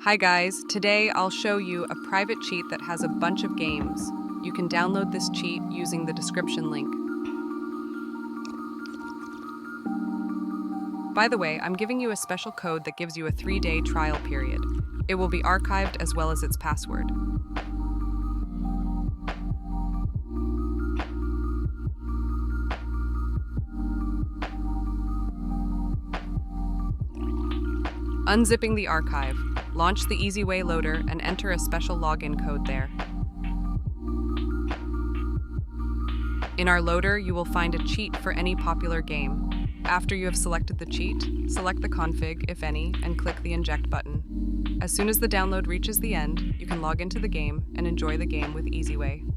Hi guys, today I'll show you a private cheat that has a bunch of games. You can download this cheat using the description link. By the way, I'm giving you a special code that gives you a 3-day trial period. It will be archived as well as its password. Unzipping the archive, launch the EasyWay loader and enter a special login code there. In our loader, you will find a cheat for any popular game. After you have selected the cheat, select the config, if any, and click the inject button. As soon as the download reaches the end, you can log into the game and enjoy the game with EasyWay.